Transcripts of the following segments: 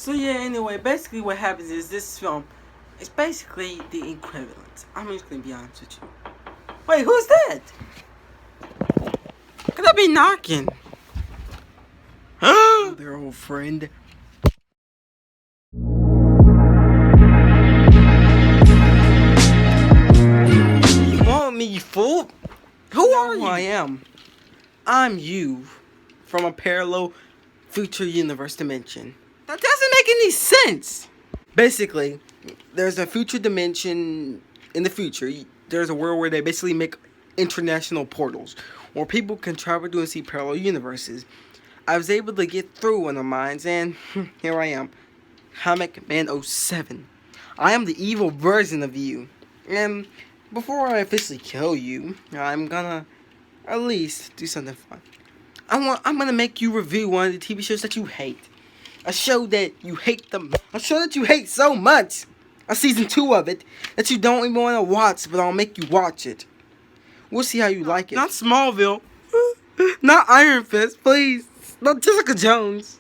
So yeah, anyway, basically what happens is this film is basically the equivalent. I'm just gonna be honest with you. Wait, who's that? Could I be knocking? Their old friend. You want me, you fool? Who are you? I am. I'm you from a parallel future universe dimension. That doesn't make any sense. Basically, there's a future dimension in the future. There's a world where they basically make international portals where people can travel to and see parallel universes. I was able to get through one of mine, and here I am, Comicman07. I am the evil version of you. And before I officially kill you, I'm gonna at least do something fun. I'm gonna make you review one of the TV shows that you hate. A show that you hate so much. A season 2 of it that you don't even want to watch, but I'll make you watch it. We'll see how you like it. Not Smallville. Not Iron Fist, please. Not Jessica Jones.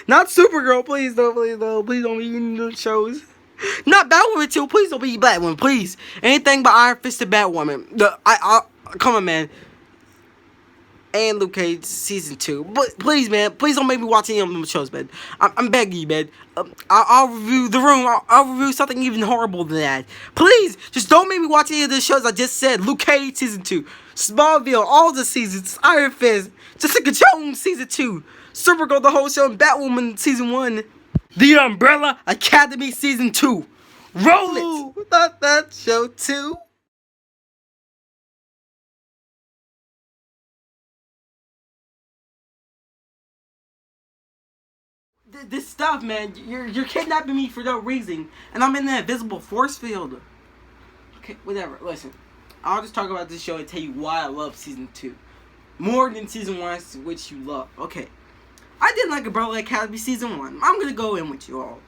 Not Supergirl, please don't, Please don't be in the shows. Not Batwoman 2, please don't be Batwoman, please. Anything but Iron Fist and Batwoman. Come on, man. And Luke Cage season 2. But please, man, please don't make me watch any of them shows, man. I'm begging you, man. I'll review The Room. I'll review something even horrible than that. Please, just don't make me watch any of the shows I just said. Luke Cage season 2, Smallville, all the seasons, Iron Fist, Jessica Jones season 2, Supergirl the whole show, and Batwoman season 1, The Umbrella Academy season 2. Roll it. Not that show too. This stuff, man, you're kidnapping me for no reason, and I'm in the invisible force field. Okay, whatever. Listen, I'll just talk about this show and tell you why I love season 2 more than season 1, which you love. Okay, I didn't like Umbrella Academy season 1. I'm gonna go in with you all.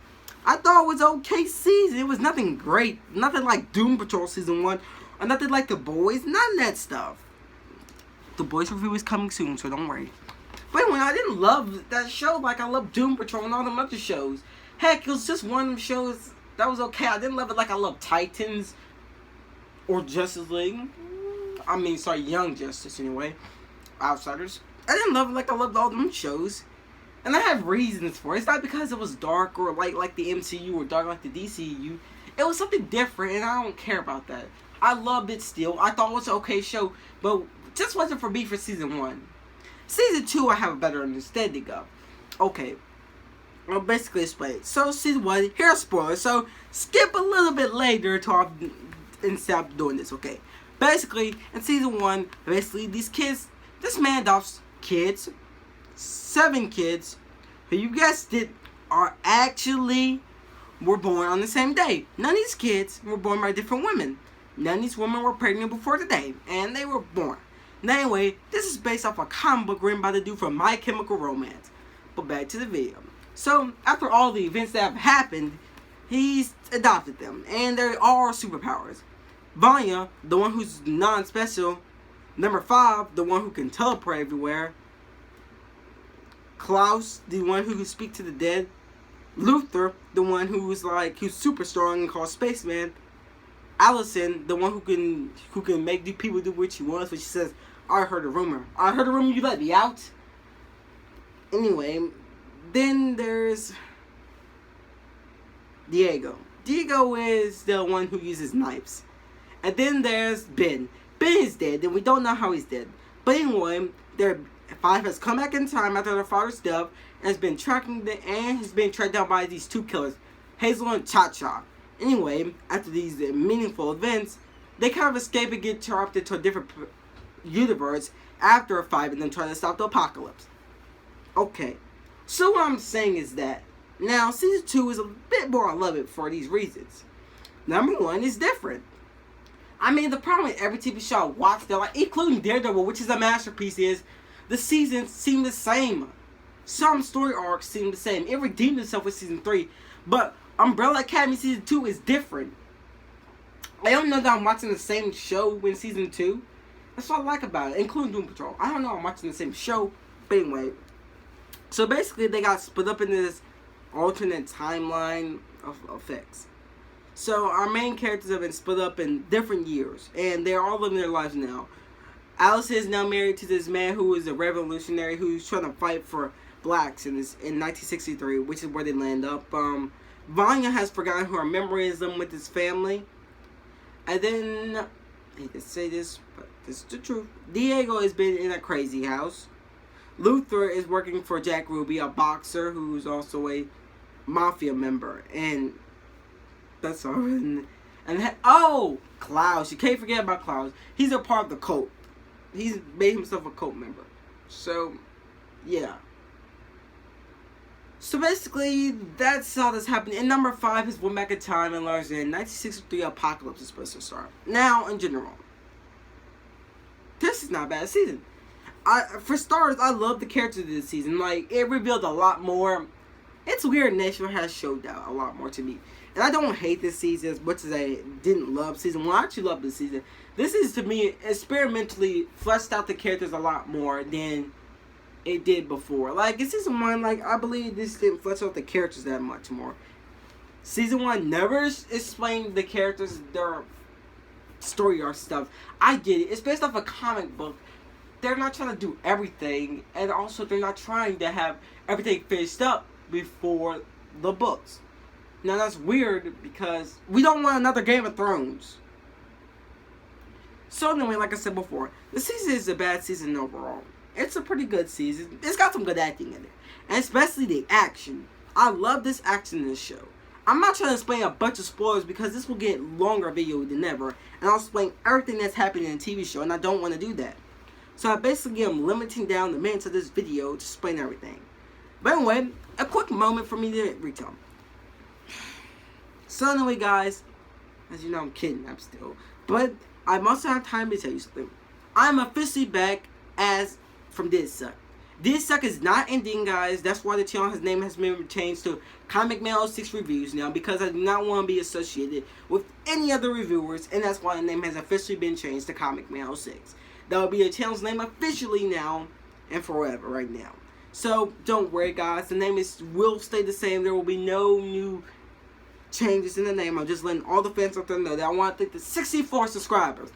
I thought it was okay season. It was nothing great, nothing like Doom Patrol season 1, or nothing like The Boys. None of that stuff. The Boys review is coming soon, so don't worry. But anyway, I didn't love that show like I love Doom Patrol and all them other shows. Heck, it was just one of them shows that was okay. I didn't love it like I love Titans or Justice League. Young Justice anyway. Outsiders. I didn't love it like I loved all them shows. And I have reasons for it. It's not because it was dark or like the MCU or dark like the DCU. It was something different, and I don't care about that. I loved it still. I thought it was an okay show, but just wasn't for me for season 1. Season 2, I have a better understanding of. Okay. I'll basically explain. So, season 1, here's spoilers. So, skip a little bit later and stop doing this, okay? Basically, in season 1, this man adopts kids. 7 kids, who you guessed it, were born on the same day. None of these kids were born by different women. None of these women were pregnant before today, and they were born. Now anyway, this is based off a comic book written by the dude from My Chemical Romance. But back to the video. So, after all the events that have happened, he's adopted them. And they are superpowers. Vanya, the one who's non-special. Number 5, the one who can teleport everywhere. Klaus, the one who can speak to the dead. Luther, the one who's super strong and called Spaceman. Allison, the one who can make people do what she wants, but she says, I heard a rumor. You let me out? Anyway, then there's Diego. Diego is the one who uses knives. And then there's Ben. Ben is dead, and we don't know how he's dead. But anyway, their 5 has come back in time after their father's death, and has been tracked down by these 2 killers, Hazel and Cha-Cha. Anyway, after these meaningful events, they kind of escape and get interrupted to a different universe after a fight and then try to stop the apocalypse. Okay, so what I'm saying is that now season 2 is a bit more relevant for these reasons. Number 1 is different. The problem with every TV show I watch, including Daredevil, which is a masterpiece, is the seasons seem the same. Some story arcs seem the same. It redeemed itself with season 3, but Umbrella Academy season 2 is different. I don't know that I'm watching the same show in season 2. That's what I like about it, including Doom Patrol. I don't know I'm watching the same show, but anyway. So basically, they got split up into this alternate timeline of effects. So our main characters have been split up in different years, and they're all living their lives now. Alice is now married to this man who is a revolutionary who's trying to fight for blacks in 1963, which is where they land up. Vanya has forgotten her memorism with his family. And then, I hate to say this, but this is the truth. Diego has been in a crazy house. Luther is working for Jack Ruby, a boxer who's also a mafia member. And that's all. Klaus. You can't forget about Klaus. He's a part of the cult. He's made himself a cult member. So, yeah. So basically, that's all that's happening. And number 5 is Went Back in Time and learns in 1963 Apocalypse is supposed to start. Now, in general, this is not a bad season. For starters, I love the characters of this season. Like, it revealed a lot more. It's weird Nashville has showed out a lot more to me. And I don't hate this season as much as I didn't love season 1. I actually love this season. This is, to me, experimentally fleshed out the characters a lot more than it did before. Like, in season 1, like, I believe this didn't flesh out the characters that much more. Season 1 never explained the characters, their story arc stuff. I get it. It's based off a comic book. They're not trying to do everything, and also they're not trying to have everything finished up before the books. Now, that's weird because we don't want another Game of Thrones. So, anyway, like I said before, the season is a bad season overall. It's a pretty good season. It's got some good acting in it. And especially the action. I love this action in this show. I'm not trying to explain a bunch of spoilers because this will get longer video than ever. And I'll explain everything that's happening in the TV show. And I don't want to do that. So I basically am limiting down the minutes of this video to explain everything. But anyway, a quick moment for me to retell. So anyway, guys. As you know, I'm kidnapped still. But I must have time to tell you something. I'm officially back as from This Suck. This Suck is not ending, guys. That's why the channel's name has been changed to Comicman06 Reviews now, because I do not want to be associated with any other reviewers, and that's why the name has officially been changed to Comicman06. That will be the channel's name officially now and forever right now. So don't worry, guys. The name will stay the same. There will be no new changes in the name. I'm just letting all the fans out there know that I want to thank the 64 subscribers.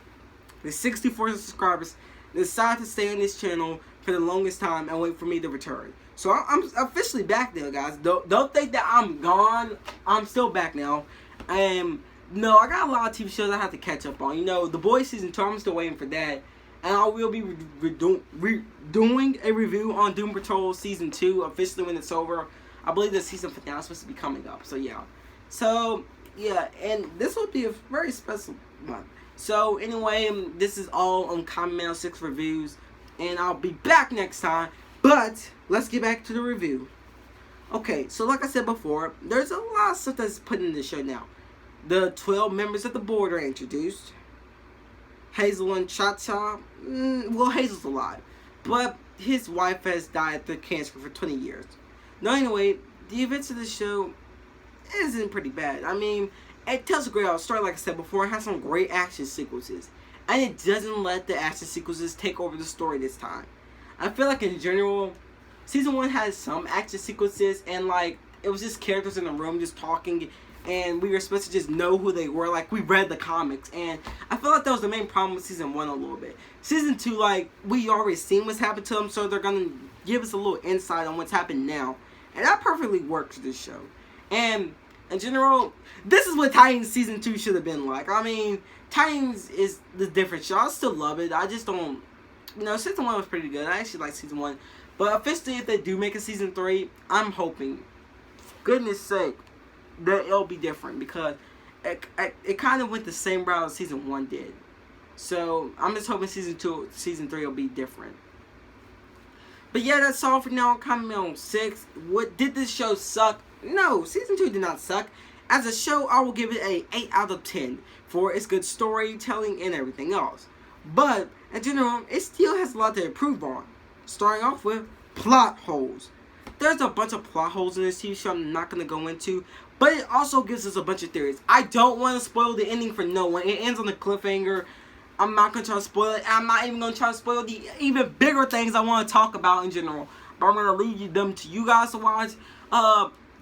The 64 subscribers decided to stay on this channel for the longest time and wait for me to return. So I'm officially back now, guys. Don't think that I'm gone. I'm still back now. No, I got a lot of TV shows I have to catch up on. You know, The Boys Season 2, I'm still waiting for that. And I will be doing a review on Doom Patrol Season 2 officially when it's over. I believe the season finale is supposed to be coming up. So, yeah. So, yeah. And this will be a very special month. So, anyway, this is all on Comicman06 Reviews. And I'll be back next time. But, let's get back to the review. Okay, so like I said before, there's a lot of stuff that's put in the show now. The 12 members of the board are introduced. Hazel and Cha-Cha, well, Hazel's alive, but his wife has died through cancer for 20 years. Now, anyway, the events of the show isn't pretty bad. I mean, it tells a great story, like I said before. It has some great action sequences, and it doesn't let the action sequences take over the story this time. I feel like, in general, Season 1 has some action sequences, and, like, it was just characters in the room just talking, and we were supposed to just know who they were. Like, we read the comics. And I feel like that was the main problem with Season 1 a little bit. Season 2, like, we already seen what's happened to them. So they're going to give us a little insight on what's happened now. And that perfectly works for this show. And, in general, this is what Titans Season 2 should have been like. I mean, Titans is the different show. I still love it. I just don't... You know, Season 1 was pretty good. I actually like Season 1. But officially, if they do make a Season 3, I'm hoping, for goodness sake, that it'll be different, because it kind of went the same route as Season 1 did. So I'm just hoping Season 3 will be different. But yeah, that's all for now on Comicman06. What did this show suck? No, Season 2 did not suck. As a show, I will give it a 8 out of 10 for its good storytelling and everything else. But in general, it still has a lot to improve on. Starting off with plot holes. There's a bunch of plot holes in this TV show I'm not going to go into, but it also gives us a bunch of theories. I don't want to spoil the ending for no one. It ends on a cliffhanger. I'm not going to try to spoil it. I'm not even going to try to spoil the even bigger things I want to talk about in general. But I'm going to leave them to you guys to watch.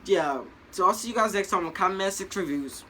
yeah. So I'll see you guys next time on Comicman06 Reviews.